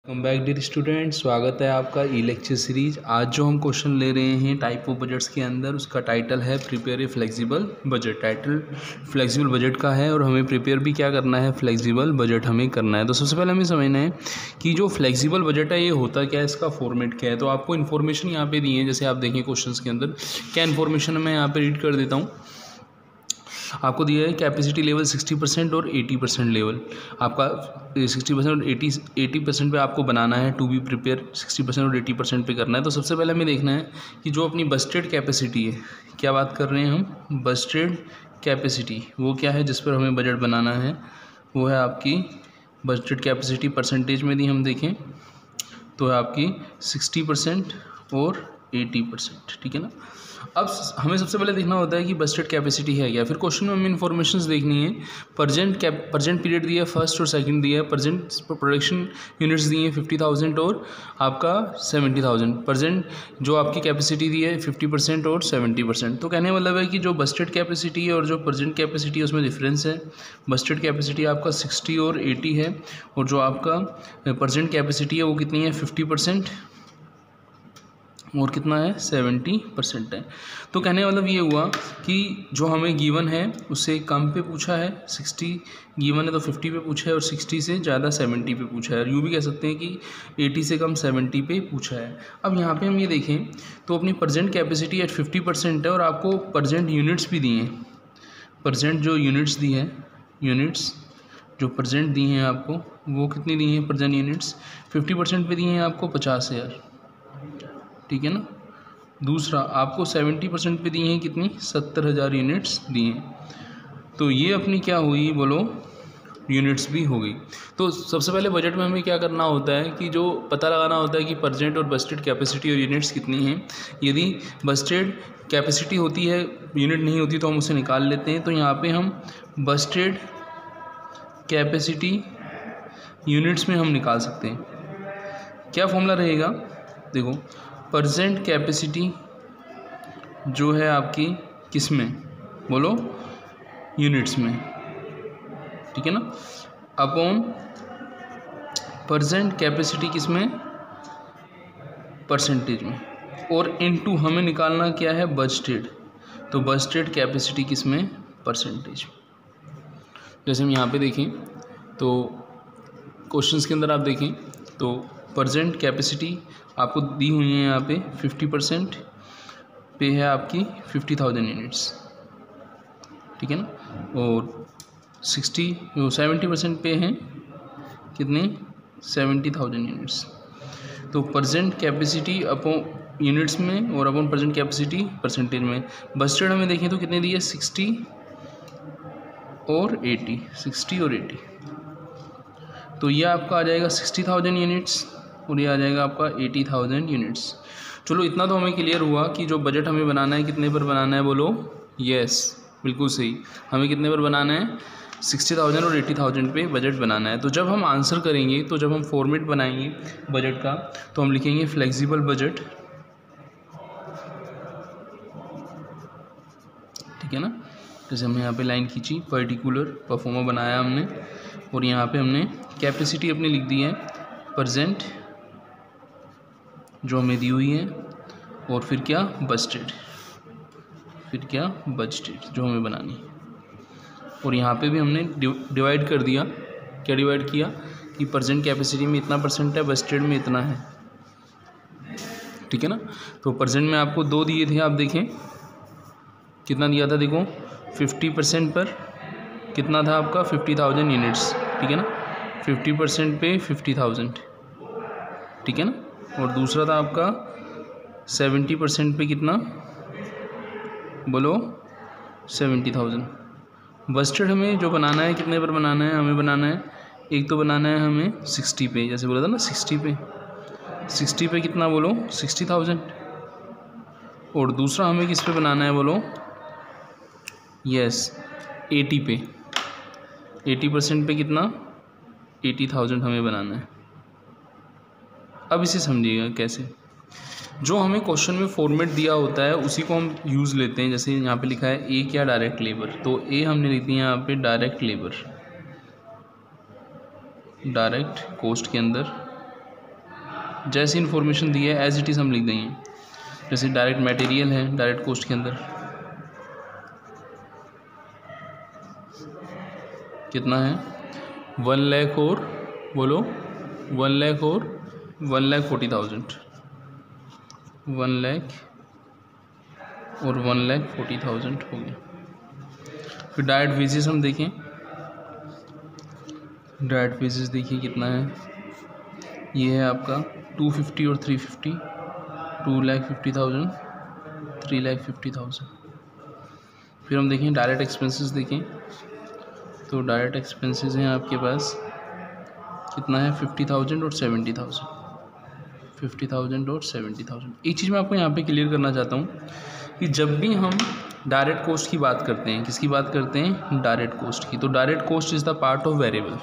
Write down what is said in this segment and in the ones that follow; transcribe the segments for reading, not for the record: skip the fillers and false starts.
Welcome back dear student, स्वागत है आपका ई लेक्चर सीरीज। आज जो हम क्वेश्चन ले रहे हैं टाइप ऑफ बजट्स के अंदर, उसका टाइटल है prepare a flexible budget. Title flexible budget का है और हमें प्रिपेयर भी क्या करना है, फ्लेक्सिबल बजट हमें करना है। तो सबसे पहले हमें समझना है कि जो फ्लेक्सिबल बजट है ये होता क्या है, इसका फॉर्मेट क्या है। तो आपको इन्फॉर्मेशन यहाँ पे दी है, जैसे आप देखें क्वेश्चन के अंदर क्या इन्फॉर्मेशन मैं यहाँ पर रीड कर देता हूँ। आपको दिया है कैपेसिटी लेवल 60% और 80% लेवल। आपका 60% और 80% पे आपको बनाना है टू बी प्रिपेयर। 60% और 80% पे करना है। तो सबसे पहले हमें देखना है कि जो अपनी बजटेड कैपेसिटी है, क्या बात कर रहे हैं हम, बजटेड कैपेसिटी, वो क्या है जिस पर हमें बजट बनाना है, वो है आपकी बजटेड कैपेसिटी। परसेंटेज में दी हम देखें तो है आपकी 60% और 80%, ठीक है ना। अब हमें सबसे पहले देखना होता है कि बजटेड कैपेसिटी है क्या। फिर क्वेश्चन में हमें इन्फॉर्मेशंस देखनी है। प्रजेंट पीरियड दिया है, फर्स्ट और सेकंड दिया है। प्रजेंट प्रोडक्शन यूनिट्स दिए हैं 50,000 और आपका 70,000। प्रजेंट जो आपकी कैपेसिटी दी है 50% और 70%। तो कहने मतलब है कि जो बजटेड कैपेसिटी है और जो प्रजेंट कैपेसिटी है उसमें डिफरेंस है। बजटेड कैपेसिटी आपका 60 और 80 है और जो आपका प्रजेंट कैपेसिटी है वो कितनी है, 50% और कितना है, 70% है। तो कहने का मतलब ये हुआ कि जो हमें गिवन है उससे कम पे पूछा है, 60 गिवन है तो 50 पे पूछा है और 60 से ज़्यादा 70 पे पूछा है। और यूँ भी कह सकते हैं कि 80 से कम 70 पे पूछा है। अब यहाँ पे हम ये देखें तो अपनी प्रजेंट कैपेसिटी एट 50% है और आपको प्रजेंट यूनिट्स भी दिए हैं। प्रजेंट जो यूनिट्स दी है, यूनिट्स जो प्रजेंट दी हैं आपको, वो कितनी दी हैं प्रजेंट यूनिट्स, 50% पे दिए हैं आपको 50,000, ठीक है ना। दूसरा आपको 70% पे दिए हैं कितनी, 70,000 यूनिट्स दिए हैं। तो ये अपनी क्या हुई बोलो, यूनिट्स भी हो गई। तो सबसे पहले बजट में हमें क्या करना होता है कि जो पता लगाना होता है कि प्रजेंट और बजटेड कैपेसिटी और यूनिट्स कितनी हैं। यदि बजटेड कैपेसिटी होती है, यूनिट नहीं होती, तो हम उसे निकाल लेते हैं। तो यहाँ पे हम बजटेड कैपेसिटी यूनिट्स में हम निकाल सकते हैं। क्या फॉर्मूला रहेगा, देखो, प्रजेंट कैपेसिटी जो है आपकी किस में बोलो, यूनिट्स में, ठीक है ना, अपॉन प्रजेंट कैपेसिटी किस में, परसेंटेज में, और इनटू हमें निकालना क्या है, बजटेड। तो बजटेड कैपेसिटी किस में, परसेंटेज। जैसे हम यहाँ पे देखें तो क्वेश्चंस के अंदर आप देखें तो प्रजेंट कैपेसिटी आपको दी हुई है यहाँ पे 50% पे है आपकी 50,000 यूनिट्स, ठीक है ना। और 70% पे हैं कितने, 70,000 यूनिट्स। तो प्रजेंट कैपेसिटी अपॉन यूनिट्स में और अपॉन प्रजेंट कैपेसिटी परसेंटेज में। बजटेड हमें देखें तो कितने दिए, 60 और 80, 60 और 80। तो ये आपका आ जाएगा 60,000 यूनिट्स और ये आ जाएगा आपका 80,000 यूनिट्स। चलो इतना तो हमें क्लियर हुआ कि जो बजट हमें बनाना है कितने पर बनाना है बोलो, यस बिल्कुल सही, हमें कितने पर बनाना है, 60,000 और 80,000 पे बजट बनाना है। तो जब हम आंसर करेंगे, तो जब हम फॉर्मेट बनाएंगे बजट का, तो हम लिखेंगे फ्लेक्सिबल बजट, ठीक है ना। जैसे हमने यहाँ पे लाइन खींची, पर्टिकुलर परफॉर्मा बनाया हमने, और यहाँ पे हमने कैपेसिटी अपनी लिख दी है प्रजेंट जो हमें दी हुई है, और फिर क्या, बजटेड, फिर क्या, बजटेड जो हमें बनानी है। और यहाँ पे भी हमने डिवाइड कर दिया, क्या डिवाइड किया कि प्रजेंट कैपेसिटी में इतना परसेंट है, बजटेड में इतना है, ठीक है ना। तो प्रजेंट में आपको 2 दिए थे, आप देखें कितना दिया था, देखो 50% पर कितना था आपका, 50,000 यूनिट्स, ठीक है ना। 50% पे 50,000, ठीक है ना। और दूसरा था आपका 70% पे कितना बोलो, 70,000। बजटेड हमें जो बनाना है कितने पर बनाना है, हमें बनाना है, एक तो बनाना है हमें 60 पे, जैसे बोला था ना 60 पे कितना बोलो, 60,000। और दूसरा हमें किस पे बनाना है बोलो, यस 80 पे, 80% पे कितना, 80,000 हमें बनाना है। अब इसे समझिएगा कैसे, जो हमें क्वेश्चन में फॉर्मेट दिया होता है उसी को हम यूज़ लेते हैं। जैसे यहाँ पे लिखा है ए क्या, डायरेक्ट लेबर, तो ए हमने लिख दिया यहाँ पे डायरेक्ट लेबर, डायरेक्ट कॉस्ट के अंदर जैसी इन्फॉर्मेशन दी है एज इट इज़ हम लिख देंगे। जैसे डायरेक्ट मटेरियल है, डायरेक्ट कॉस्ट के अंदर कितना है 1 लाख और बोलो 1 लाख और 1,40,000, 1 लाख और 1,40,000 हो गया। फिर डायरेक्ट वेजेस हम देखें, डायरेक्ट वेजेस देखिए कितना है, ये है आपका 250 और 350, 2,50,000, 3,50,000। फिर हम देखें डायरेक्ट एक्सपेंसेस देखें, तो डायरेक्ट एक्सपेंसेस हैं आपके पास कितना है 50,000 और 70,000, 50,000 और 70,000। एक चीज़ मैं आपको यहाँ पे क्लियर करना चाहता हूँ कि जब भी हम डायरेक्ट कॉस्ट की बात करते हैं, किसकी बात करते हैं, डायरेक्ट कॉस्ट की, तो direct cost is the part of variable.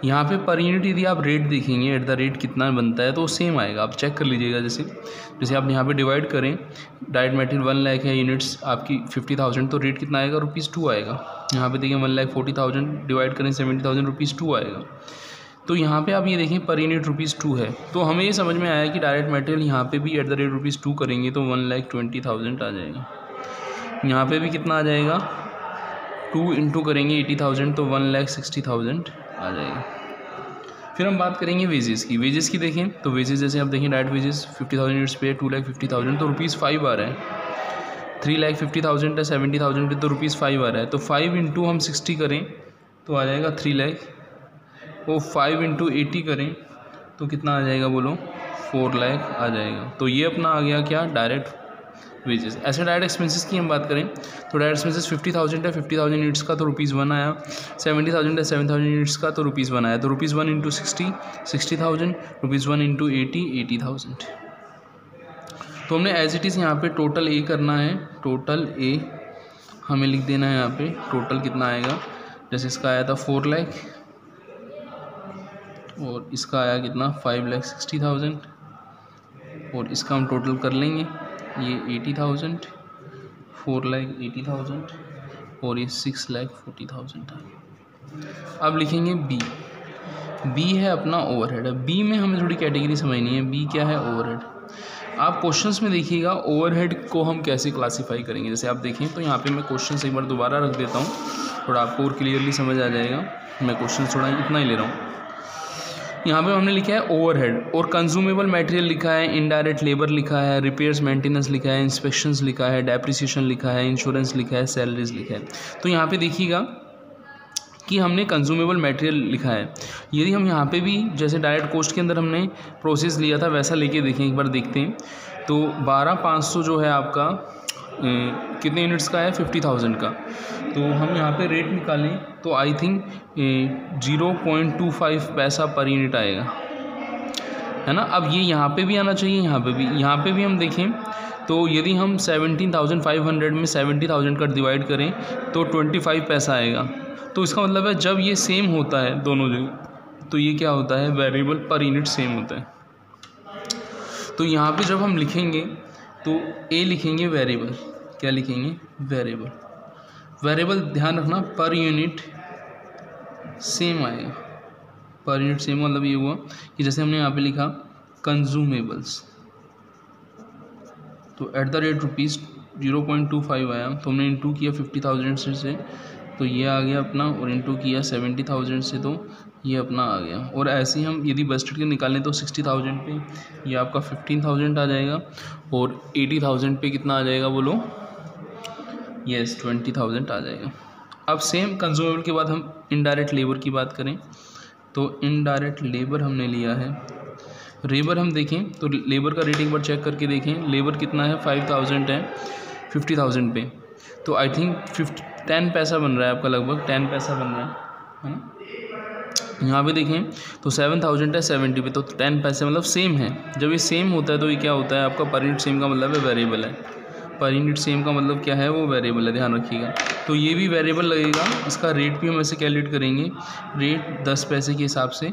यहाँ पे पर यूनिट यदि आप रेट देखेंगे एट द रेट कितना बनता है तो सेम आएगा, आप चेक कर लीजिएगा। जैसे आप यहाँ पे डिवाइड करें, डायरेक्ट मटेरियल 1 लाख है, यूनिट्स आपकी 50,000, तो रेट कितना आएगा, ₹2 आएगा। यहाँ पे देखिए 1,40,000 डिवाइड करें 70,000, ₹2 आएगा। तो यहाँ पे आप ये देखें पर यूनिट ₹2 है, तो हमें ये समझ में आया कि डायरेक्ट मटेरियल यहाँ पे भी एट द रेट ₹2 करेंगे तो 1,20,000 आ जाएगा। यहाँ पे भी कितना आ जाएगा, 2 इंटू करेंगे 80,000 तो 1,60,000 आ जाएगा। फिर हम बात करेंगे वेजेस की। वेजेस की देखें तो वेजेस जैसे आप देखें डायरेक्ट वेजेस 50,000 यूनिट्स पे 2,50,000 तो ₹5 आ रहा है, 3,50,000 है 70,000 पे तो ₹5 आ रहा है, तो 5 इंटू हम 60 करें तो आ जाएगा 3 लाख, वो 5 इंटू 80 करें तो कितना आ जाएगा बोलो, 4 लाख आ जाएगा। तो ये अपना आ गया क्या, डायरेक्ट वेजेस। ऐसे डायरेक्ट एक्सपेंसेस की हम बात करें तो डायरेक्ट एक्सपेंसेस 50,000 है, 50,000 यूनिट्स का तो ₹1 आया, 70,000 है 7,000 यूनिट्स का तो ₹1 आया, तो ₹1 इंटू 60,000, ₹1 इंटू 80,000। तो हमने एज इट इज़ यहाँ पे टोटल ए करना है, टोटल ए हमें लिख देना है यहाँ पे, टोटल कितना आएगा, जैसे इसका आया था 4 लाख और इसका आया कितना 5,60,000 और इसका हम टोटल कर लेंगे, ये 80,000, 4,80,000 और ये 6,40,000 है। अब लिखेंगे बी। बी है अपना ओवरहेड। बी में हमें थोड़ी कैटेगरी समझनी है, बी क्या है, ओवरहेड। आप क्वेश्चंस में देखिएगा ओवरहेड को हम कैसे क्लासीफाई करेंगे। जैसे आप देखें तो यहाँ पे मैं क्वेश्चन एक बार दोबारा रख देता हूँ, थोड़ा आपको और क्लियरली समझ आ जाएगा। मैं क्वेश्चन थोड़ा इतना ही ले रहा हूँ। यहाँ पे हमने लिखा है ओवरहेड और कंज्यूमेबल मटेरियल लिखा है, इनडायरेक्ट लेबर लिखा है, रिपेयर्स मेंटेनेंस लिखा है, इंस्पेक्शंस लिखा है, डेप्रिसिएशन लिखा है, इंश्योरेंस लिखा है, सैलरीज लिखा है। तो यहाँ पे देखिएगा कि हमने कंज्यूमेबल मटेरियल लिखा है। यदि हम यहाँ पे भी जैसे डायरेक्ट कॉस्ट के अंदर हमने प्रोसेस लिया था वैसा लेके देखें, एक बार देखते हैं। तो 12,500 जो है आपका कितने यूनिट्स का है, 50,000 का। तो हम यहाँ पे रेट निकालें तो आई थिंक 0.25 पैसा पर यूनिट आएगा, है ना। अब ये यहाँ पे भी आना चाहिए, यहाँ पे भी हम देखें तो यदि हम 17,500 में 70,000 का डिवाइड करें तो 25 पैसा आएगा। तो इसका मतलब है जब ये सेम होता है दोनों जगह तो ये क्या होता है, वेरिएबल पर यूनिट सेम होता है। तो यहाँ पे जब हम लिखेंगे तो ए लिखेंगे वेरिएबल, क्या लिखेंगे, वेरिएबल। वेरिएबल ध्यान रखना पर यूनिट सेम आएगा, पर यूनिट सेम मतलब ये हुआ कि जैसे हमने यहाँ पे लिखा कंज्यूमेबल्स, तो एट द रेट ₹0.25 आया, तो हमने इंटू किया 50,000 से तो ये आ गया अपना, और इंटू किया 70,000 से तो ये अपना आ गया। और ऐसे ही हम यदि बजट के निकालें तो 60,000 पे ये आपका 15,000 आ जाएगा और 80,000 पे कितना आ जाएगा बोलो, यस 20,000 आ जाएगा। अब सेम कंज्यूमेबल के बाद हम इनडायरेक्ट लेबर की बात करें तो इनडायरेक्ट लेबर हमने लिया है। लेबर हम देखें तो लेबर का रेट एक बार चेक करके देखें, लेबर कितना है 5,000 है 50,000 पे, तो आई थिंक 10 पैसा बन रहा है आपका, लगभग 10 पैसा बन रहा है ना। यहाँ पे देखें तो 7,000 है 70 पे, तो 10 पैसे मतलब सेम है। जब ये सेम होता है तो ये क्या होता है आपका, पर यूनिट सेम का मतलब है वेरिएबल है, पर यूनिट सेम का मतलब क्या है, वो वेरिएबल है, ध्यान रखिएगा। तो ये भी वेरिएबल लगेगा, इसका रेट भी हम ऐसे कैलकुलेट करेंगे, रेट 10 पैसे के हिसाब से।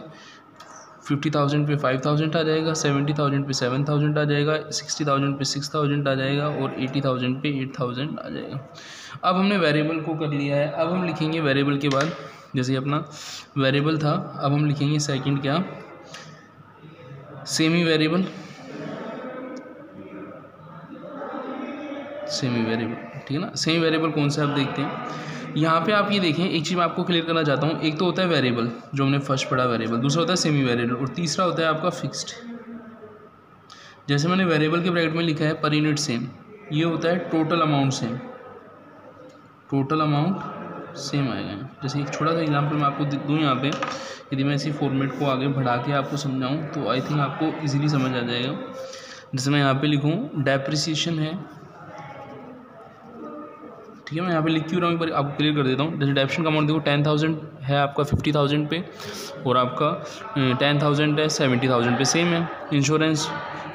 50,000 पे 5,000 आ जाएगा, 70,000 पे 7,000 आ जाएगा, 60,000 पे 6,000 आ जाएगा और 80,000 पे 8,000 आ जाएगा। अब हमने वेरिएबल को कर लिया है। अब हम लिखेंगे वेरिएबल के बाद, जैसे अपना वेरिएबल था, अब हम लिखेंगे सेकंड क्या, सेमी वेरिएबल, ठीक है ना। सेमी वेरिएबल कौन सा आप देखते हैं, यहाँ पे आप ये देखें, एक चीज़ मैं आपको क्लियर करना चाहता हूँ। एक तो होता है वेरिएबल जो हमने फर्स्ट पढ़ा वेरिएबल, दूसरा होता है सेमी वेरिएबल, और तीसरा होता है आपका फिक्स्ड। जैसे मैंने वेरिएबल के ब्रैकेट में लिखा है पर यूनिट सेम, ये होता है total amount same, total amount same आएगा। जैसे एक छोटा सा एग्जांपल मैं आपको दूँ यहाँ पे, यदि मैं इसी फॉर्मेट को आगे बढ़ा के आपको समझाऊँ तो आई थिंक आपको इजीली समझ आ जाएगा। जैसे मैं यहाँ पे लिखूँ डेप्रिसिएशन है, ठीक है, मैं यहाँ पे लिख क्यों रहा हूँ एक बार आपको क्लियर कर देता हूँ। जैसे डेप्रिसिएशन का अमाउंट देखो 10,000 है आपका 50,000 पे, और आपका 10,000 है 70,000 पे, सेम है। इंश्योरेंस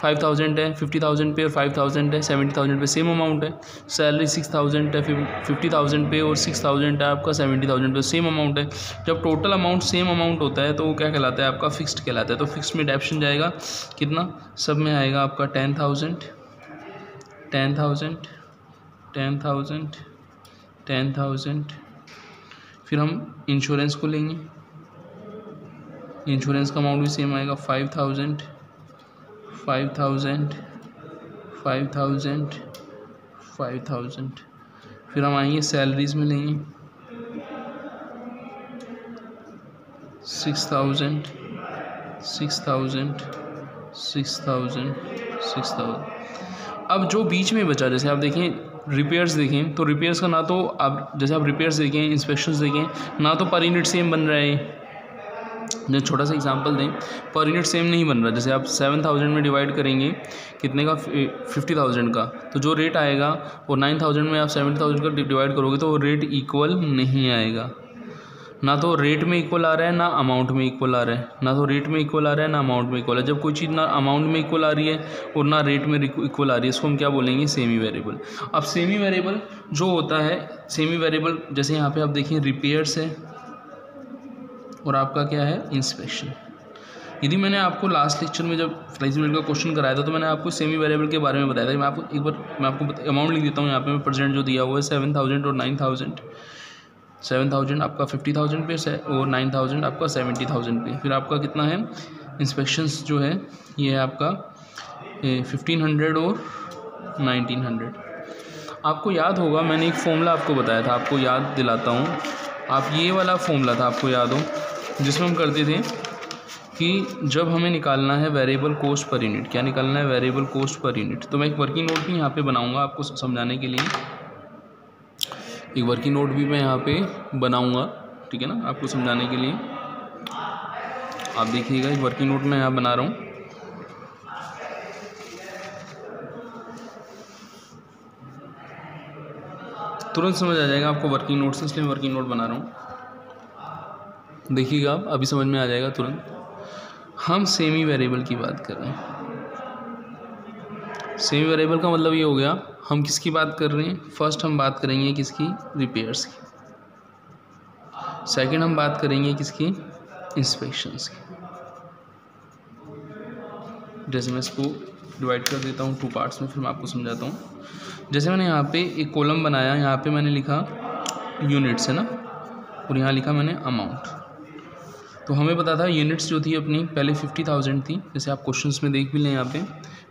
5,000 है 50,000 पे, और 5,000 है 70,000 पे, सेम अमाउंट है। सैलरी 6,000 है 50,000 पे, और 6,000 है आपका 70,000 पे, सेम अमाउंट है। जब टोटल अमाउंट सेम अमाउंट होता है तो वो क्या कहलाता है, आपका फिक्स्ड कहलाता है। तो फिक्स्ड में डेप्रिसिएशन जाएगा कितना, सब में आएगा आपका 10,000 10,000 10,000 10,000। फिर हम इंश्योरेंस को लेंगे, इंश्योरेंस का अमाउंट भी सेम आएगा 5,000 5,000 5,000 5,000। फिर हम आएंगे सैलरीज में लेंगे 6,000 6,000 6,000 6,000। अब जो बीच में बचा, जैसे आप देखें रिपेयर्स देखें, तो रिपेयर्स का ना तो आप, जैसे आप रिपेयर्स देखें, इंस्पेक्शंस देखें, ना तो पर यूनिट सेम बन रहा है। जो छोटा सा एग्जांपल दें, पर यूनिट सेम नहीं बन रहा। जैसे आप 7,000 में डिवाइड करेंगे कितने का, 50,000 का, तो जो रेट आएगा वो 9,000 में आप 70,000 का डिवाइड करोगे तो वो रेट इक्वल नहीं आएगा। ना तो रेट में इक्वल आ रहा है, ना अमाउंट में इक्वल आ रहा है, ना तो रेट में इक्वल आ रहा है, ना अमाउंट में इक्वल है। जब कोई चीज़ ना अमाउंट में इक्वल आ रही है और ना रेट में इक्वल आ रही है, इसको हम क्या बोलेंगे, सेमी वेरिएबल। अब सेमी वेरिएबल जो होता है, सेमी वेरिएबल जैसे यहाँ पे आप देखिए रिपेयर्स है और आपका क्या है, इंस्पेक्शन। यदि मैंने आपको लास्ट लेक्चर में जब फ्लेक्सिबिलिटी का क्वेश्चन कराया था तो मैंने आपको सेमी वेरिएबल के बारे में बताया था। मैं आपको एक बार मैं आपको अमाउंट लिख देता हूँ यहाँ पे, मैं प्रेजेंट जो दिया हुआ है 7,000 और 9,000। 7,000 आपका 50,000 पे और 9,000 आपका 70,000 पे। फिर आपका कितना है, इंस्पेक्शंस जो है ये है आपका 1,500 और 1,900। आपको याद होगा मैंने एक फॉर्मूला आपको बताया था, आपको याद दिलाता हूँ। आप ये वाला फॉर्मूला था, आपको याद हो, जिसमें हम करते थे कि जब हमें निकालना है वेरिएबल कॉस्ट पर यूनिट, क्या निकालना है, वेरिएबल कॉस्ट पर यूनिट। तो मैं एक वर्किंग नोट भी यहाँ पे बनाऊँगा आपको समझाने के लिए, एक वर्किंग नोट भी मैं यहाँ पे बनाऊँगा, ठीक है ना, आपको समझाने के लिए। आप देखिएगा एक वर्किंग नोट मैं यहाँ बना रहा हूँ। तुरंत समझ आ जाएगा आपको वर्किंग नोट से, इसलिए वर्किंग नोट बना रहा हूँ। देखिएगा आप, अभी समझ में आ जाएगा तुरंत। हम सेमी वेरिएबल की बात कर रहे हैं। सेमी वेरिएबल का मतलब ये हो गया, हम किसकी बात कर रहे हैं, फर्स्ट हम बात करेंगे किसकी, रिपेयर्स की। सेकंड हम बात करेंगे किसकी, इंस्पेक्शंस की। जैसे मैं इसको डिवाइड कर देता हूँ 2 पार्ट्स में, फिर मैं आपको समझाता हूँ। जैसे मैंने यहाँ पे एक कॉलम बनाया, यहाँ पे मैंने लिखा यूनिट्स है ना, और यहाँ लिखा मैंने अमाउंट। तो हमें पता था यूनिट्स जो थी अपनी पहले 50,000 थी, जैसे आप क्वेश्चंस में देख भी लें, यहाँ पे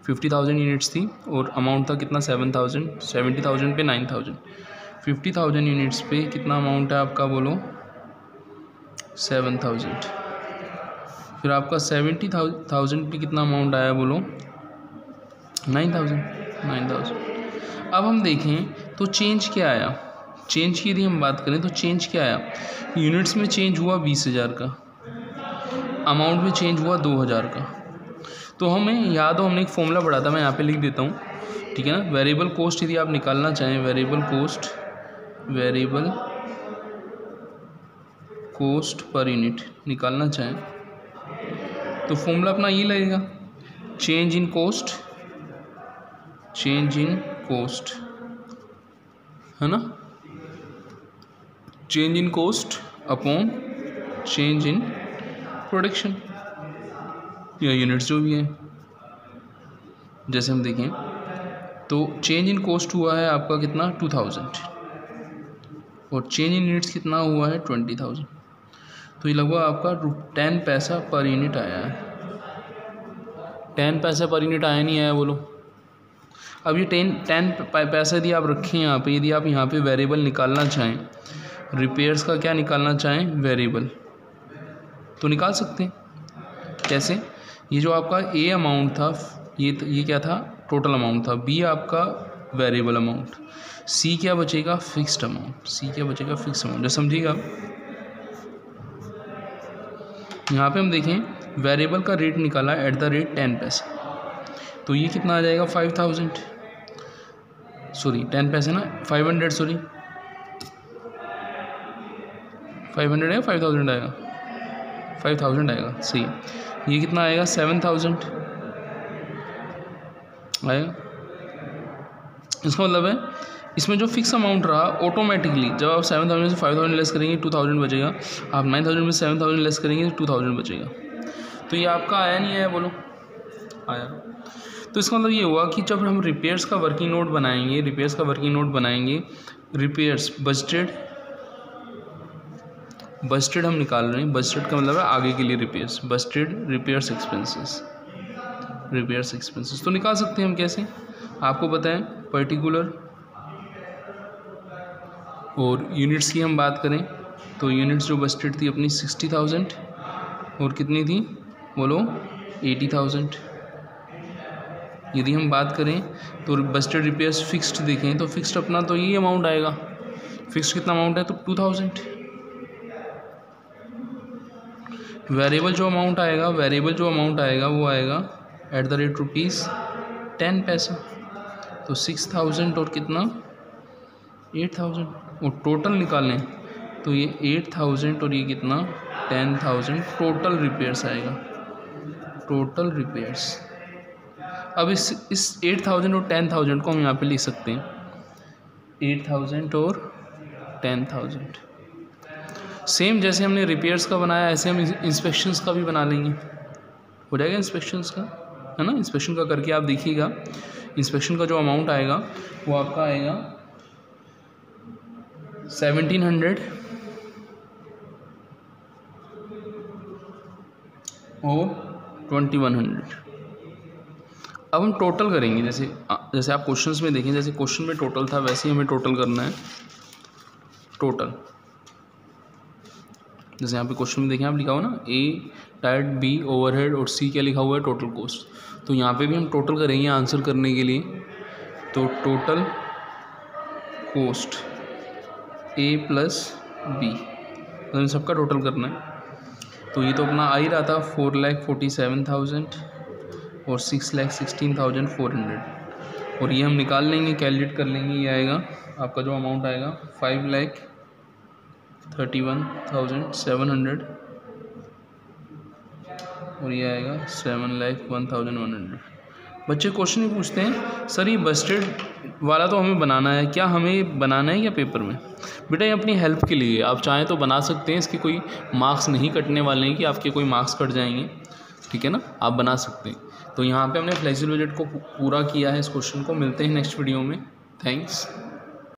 50,000 यूनिट्स थी, और अमाउंट था कितना 7,000, 70,000 पे 9,000। 50,000 यूनिट्स पे कितना अमाउंट है आपका, बोलो 7,000। फिर आपका 70,000 पे कितना अमाउंट आया, बोलो 9,000। अब हम देखें तो चेंज क्या आया, चेंज की यदि हम बात करें तो चेंज क्या आया, यूनिट्स में चेंज हुआ 20,000 का, अमाउंट में चेंज हुआ 2,000 का। तो हमें याद हो, हमने एक फॉर्मूला पढ़ा था, मैं यहाँ पे लिख देता हूँ, ठीक है ना। वेरिएबल कॉस्ट यदि आप निकालना चाहें, वेरिएबल कॉस्ट पर यूनिट निकालना चाहें तो फॉर्मूला अपना ये लगेगा, चेंज इन कॉस्ट है ना, change in cost upon change in production या यूनिट्स जो भी है। जैसे हम देखें तो चेंज इन कॉस्ट हुआ है आपका कितना 2,000, और चेंज इन यूनिट्स कितना हुआ है 20,000। तो ये लगभग आपका 10 पैसा पर यूनिट आया है। 10 पैसे पर यूनिट आया नहीं आया बोलो। अब ये 10 पैसे यदि आप रखें यहाँ पे, यदि आप यहाँ पे वेरिएबल निकालना चाहें, रिपेयर्स का क्या निकालना चाहें, वेरिएबल, तो निकाल सकते हैं। कैसे? ये जो आपका ए अमाउंट था, ये क्या था, टोटल अमाउंट था, बी आपका वेरिएबल अमाउंट, सी क्या बचेगा, फिक्स्ड अमाउंट, सी क्या बचेगा, फिक्स्ड अमाउंट। जैसे समझिएगा आप, यहाँ पे हम देखें वेरिएबल का रेट निकाला एट द रेट 10 पैसे, तो ये कितना आ जाएगा, 5000, सॉरी 10 पैसे ना, 500, सॉरी 500 आएगा, 5000 आएगा, 5000 आएगा, सही। ये कितना आएगा, 7000 आएगा। इसका मतलब है इसमें जो फिक्स अमाउंट रहा ऑटोमेटिकली, जब आप 7000 से 5000 लेस करेंगे 2000 बचेगा, आप 9000 में 7000 लेस करेंगे तो 2000 बचेगा। तो ये आपका आया नहीं आया बोलो, आया। तो इसका मतलब ये हुआ कि जब हम रिपेयर्स का वर्किंग नोट बनाएंगे, रिपेयर्स बजटेड हम निकाल रहे हैं, बजटेड का मतलब है आगे के लिए रिपेयर्स, बजटेड रिपेयर्स एक्सपेंसेस तो निकाल सकते हैं हम कैसे, आपको पता है, पर्टिकुलर। और यूनिट्स की हम बात करें तो यूनिट्स जो बजटेड थी अपनी 60,000 और कितनी थी बोलो, 80,000। यदि हम बात करें तो बजटेड रिपेयर्स फिक्स्ड देखें तो फिक्स्ड अपना तो ये अमाउंट आएगा, फिक्स्ड कितना अमाउंट है तो 2000। वेरिएबल जो अमाउंट आएगा वो आएगा एट द रेट ₹10 पैसा, तो 6000 और कितना 8000, और टोटल निकालें तो ये 8000 और ये कितना 10,000 टोटल रिपेयर्स आएगा, टोटल रिपेयर्स। अब इस 8000 और 10,000 को हम यहाँ पे लिख सकते हैं, 8000 और 10,000। सेम जैसे हमने रिपेयर्स का बनाया ऐसे हम इंस्पेक्शंस का भी बना लेंगे, हो जाएगा इंस्पेक्शंस का, है ना। इंस्पेक्शन का करके आप देखिएगा, इंस्पेक्शन का जो अमाउंट आएगा वो आपका आएगा 1700 और 2100। अब हम टोटल करेंगे, जैसे आप क्वेश्चंस में देखें, जैसे क्वेश्चन में टोटल था वैसे ही हमें टोटल करना है, टोटल। जैसे यहाँ पे क्वेश्चन में देखें आप लिखा हुआ ना, ए टाइट, बी ओवरहेड और सी क्या लिखा हुआ है, टोटल कॉस्ट। तो यहाँ पे भी हम टोटल करेंगे आंसर करने के लिए, तो टोटल कॉस्ट ए प्लस बी, तो सबका टोटल करना है। तो ये तो अपना आ ही रहा था 4,47,000 और 6,16,400, और ये हम निकाल लेंगे, कैलकुलेट कर लेंगे। ये आएगा आपका जो अमाउंट आएगा 5,31,700 और ये आएगा 7,01,100। बच्चे क्वेश्चन ही पूछते हैं सर ये बजटेड वाला तो हमें बनाना है, क्या हमें बनाना है या पेपर में? बेटा ये अपनी हेल्प के लिए, आप चाहें तो बना सकते हैं, इसके कोई मार्क्स नहीं कटने वाले हैं कि आपके कोई मार्क्स कट जाएंगे, ठीक है ना, आप बना सकते हैं। तो यहाँ पे हमने फ्लेक्सिबल बजट को पूरा किया है इस क्वेश्चन को। मिलते हैं नेक्स्ट वीडियो में, थैंक्स।